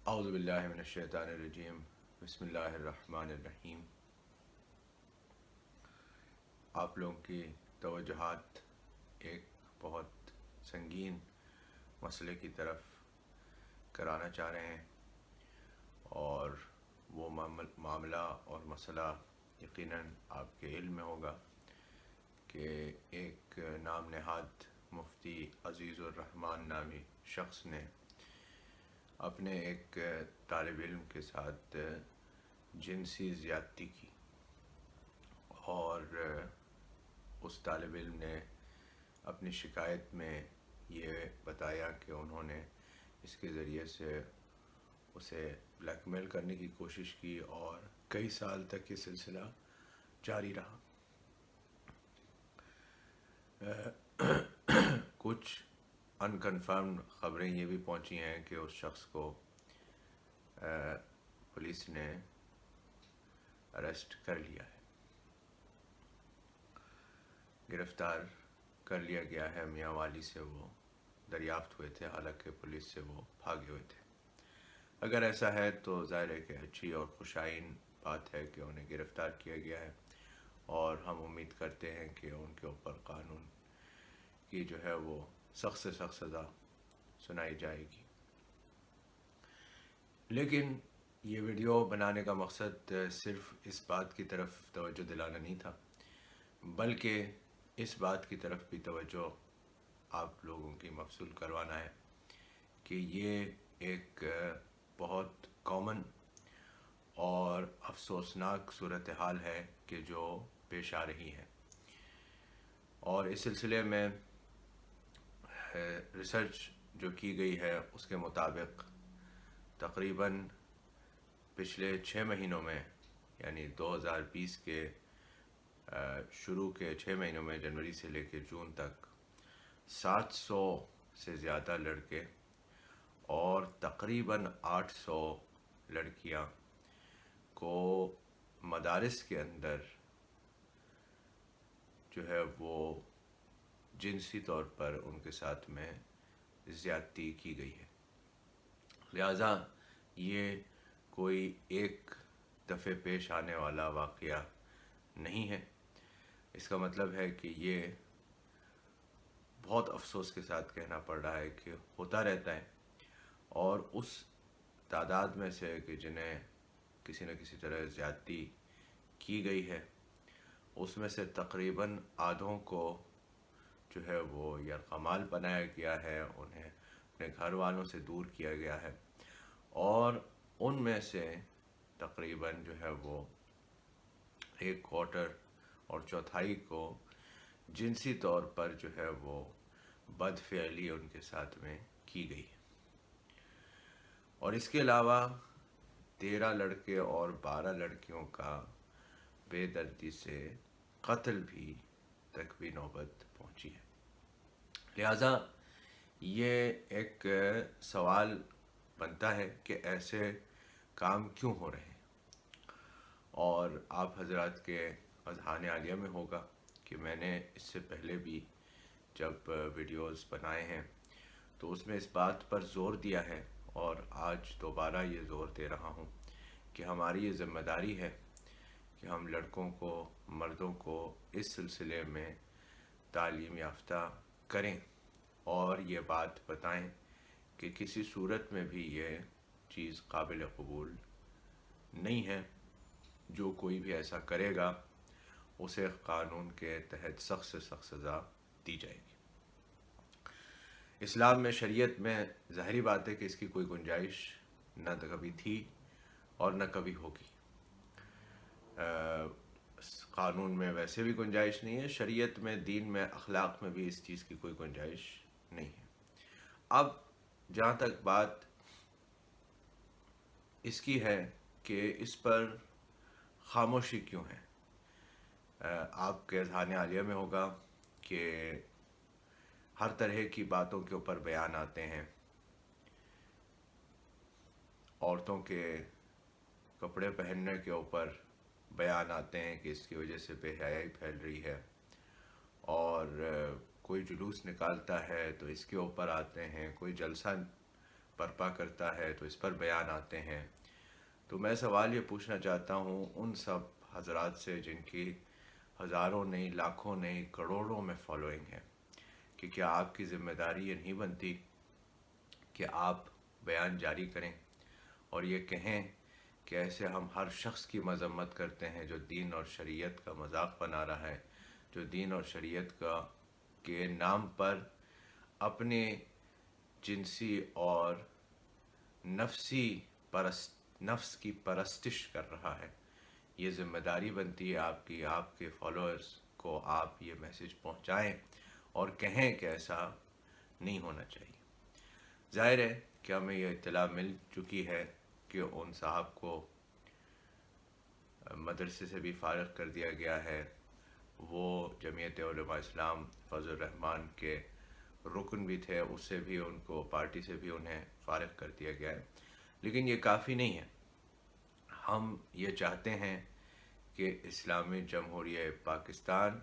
اعوذ باللہ من الشیطان الرجیم بسم اللہ الرحمن الرحیم۔ آپ لوگوں کی توجہات ایک بہت سنگین مسئلے کی طرف کرانا چاہ رہے ہیں، اور وہ معاملہ اور مسئلہ یقیناً آپ کے علم میں ہوگا کہ ایک نام نہاد مفتی عزیز الرحمن نامی شخص نے اپنے ایک طالب علم کے ساتھ جنسی زیادتی کی، اور اس طالب علم نے اپنی شکایت میں یہ بتایا کہ انہوں نے اس کے ذریعے سے اسے بلیک میل کرنے کی کوشش کی، اور کئی سال تک یہ سلسلہ جاری رہا۔ کچھ انکنفرمڈ خبریں یہ بھی پہنچی ہیں کہ اس شخص کو پولیس نے اریسٹ کر لیا ہے، گرفتار کر لیا گیا ہے۔ میاں والی سے وہ دریافت ہوئے تھے، حالانکہ پولیس سے وہ بھاگے ہوئے تھے۔ اگر ایسا ہے تو ظاہر ہے کہ اچھی اور خوشائن بات ہے کہ انہیں گرفتار کیا گیا ہے، اور ہم امید کرتے ہیں کہ ان کے اوپر قانون کی جو ہے وہ سخت سے سخت سزا سنائی جائے گی۔ لیکن یہ ویڈیو بنانے کا مقصد صرف اس بات کی طرف توجہ دلانا نہیں تھا، بلکہ اس بات کی طرف بھی توجہ آپ لوگوں کی مبذول کروانا ہے کہ یہ ایک بہت کامن اور افسوسناک صورتحال ہے کہ جو پیش آ رہی ہے، اور اس سلسلے میں ریسرچ جو کی گئی ہے اس کے مطابق تقریباً پچھلے 6 مہینوں میں، یعنی 2020 کے شروع کے 6 مہینوں میں، جنوری سے لے کے جون تک 700 سے زیادہ لڑکے اور تقریباً 800 لڑکیاں کو مدارس کے اندر جو ہے وہ جنسی طور پر ان کے ساتھ میں زیادتی کی گئی ہے۔ لہٰذا یہ کوئی ایک دفعہ پیش آنے والا واقعہ نہیں ہے۔ اس کا مطلب ہے کہ یہ بہت افسوس کے ساتھ کہنا پڑ رہا ہے کہ ہوتا رہتا ہے، اور اس تعداد میں سے کہ جنہیں کسی نہ کسی طرح زیادتی کی گئی ہے، اس میں سے تقریباً آدھوں کو جو ہے وہ یرغمال بنایا گیا ہے، انہیں اپنے گھر والوں سے دور کیا گیا ہے، اور ان میں سے تقریباً جو ہے وہ 1/4 اور چوتھائی کو جنسی طور پر جو ہے وہ بد فعلی ان کے ساتھ میں کی گئی ہے۔ اور اس کے علاوہ 13 لڑکے اور 12 لڑکیوں کا بے دردی سے قتل تک بھی نوبت پہنچی ہے۔ لہٰذا یہ ایک سوال بنتا ہے کہ ایسے کام کیوں ہو رہے ہیں، اور آپ حضرات کے اذہان عالیہ میں ہوگا کہ میں نے اس سے پہلے بھی جب ویڈیوز بنائے ہیں تو اس میں اس بات پر زور دیا ہے، اور آج دوبارہ یہ زور دے رہا ہوں کہ ہماری یہ ذمہ داری ہے کہ ہم لڑکوں کو، مردوں کو اس سلسلے میں تعلیم یافتہ کریں، اور یہ بات بتائیں کہ کسی صورت میں بھی یہ چیز قابل قبول نہیں ہے۔ جو کوئی بھی ایسا کرے گا اسے قانون کے تحت سخت سے سخت سزا دی جائے گی۔ اسلام میں، شریعت میں ظاہری بات ہے کہ اس کی کوئی گنجائش نہ کبھی تھی اور نہ کبھی ہوگی۔ قانون میں ویسے بھی گنجائش نہیں ہے، شریعت میں، دین میں، اخلاق میں بھی اس چیز کی کوئی گنجائش نہیں ہے۔ اب جہاں تک بات اس کی ہے کہ اس پر خاموشی کیوں ہے، آپ کے اذہان عالیہ میں ہوگا کہ ہر طرح کی باتوں کے اوپر بیان آتے ہیں، عورتوں کے کپڑے پہننے کے اوپر بیان آتے ہیں کہ اس کی وجہ سے بے حیائی پھیل رہی ہے، اور کوئی جلوس نکالتا ہے تو اس کے اوپر آتے ہیں، کوئی جلسہ برپا کرتا ہے تو اس پر بیان آتے ہیں۔ تو میں سوال یہ پوچھنا چاہتا ہوں ان سب حضرات سے جن کی ہزاروں نہیں، لاکھوں نہیں، کروڑوں میں فالوئنگ ہے، کہ کیا آپ کی ذمہ داری یہ نہیں بنتی کہ آپ بیان جاری کریں اور یہ کہیں کہ ایسے ہم ہر شخص کی مذمت کرتے ہیں جو دین اور شریعت کا مذاق بنا رہا ہے، جو دین اور شریعت کا کے نام پر اپنے جنسی اور نفس کی پرستش کر رہا ہے۔ یہ ذمہ داری بنتی ہے آپ کی، آپ کے فالوورز کو آپ یہ میسج پہنچائیں اور کہیں کہ ایسا نہیں ہونا چاہیے۔ ظاہر ہے کہ ہمیں یہ اطلاع مل چکی ہے کہ ان صاحب کو مدرسے سے بھی فارغ کر دیا گیا ہے، وہ جمعیت علماء اسلام فضل الرحمان کے رکن بھی تھے، اس سے بھی ان کو، پارٹی سے بھی انہیں فارغ کر دیا گیا ہے۔ لیکن یہ کافی نہیں ہے۔ ہم یہ چاہتے ہیں کہ اسلامی جمہوریہ پاکستان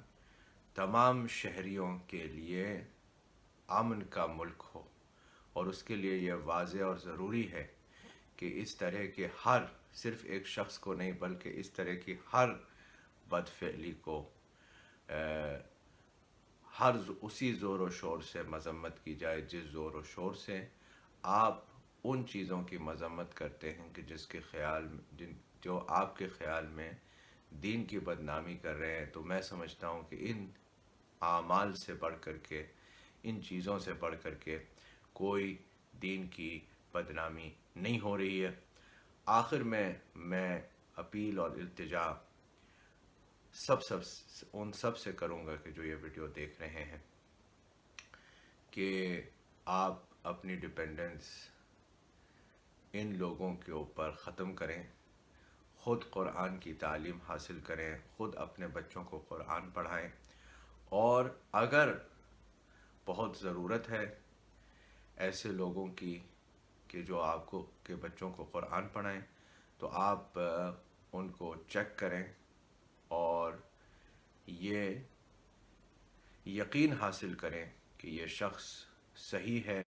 تمام شہریوں کے لیے امن کا ملک ہو، اور اس کے لیے یہ واضح اور ضروری ہے کہ اس طرح کے صرف ایک شخص کو نہیں بلکہ اس طرح کی ہر بد فعلی کو اسی زور و شور سے مذمت کی جائے جس زور و شور سے آپ ان چیزوں کی مذمت کرتے ہیں کہ جو آپ کے خیال میں دین کی بدنامی کر رہے ہیں۔ تو میں سمجھتا ہوں کہ ان اعمال سے بڑھ کر کے، ان چیزوں سے بڑھ کر کے کوئی دین کی بدنامی نہیں ہو رہی ہے۔ آخر میں اپیل اور التجا ان سب سے کروں گا کہ جو یہ ویڈیو دیکھ رہے ہیں، کہ آپ اپنی ڈیپینڈنس ان لوگوں کے اوپر ختم کریں، خود قرآن کی تعلیم حاصل کریں، خود اپنے بچوں کو قرآن پڑھائیں، اور اگر بہت ضرورت ہے ایسے لوگوں کی کہ جو آپ کو کہ بچوں کو قرآن پڑھائیں، تو آپ ان کو چیک کریں اور یہ یقین حاصل کریں کہ یہ شخص صحیح ہے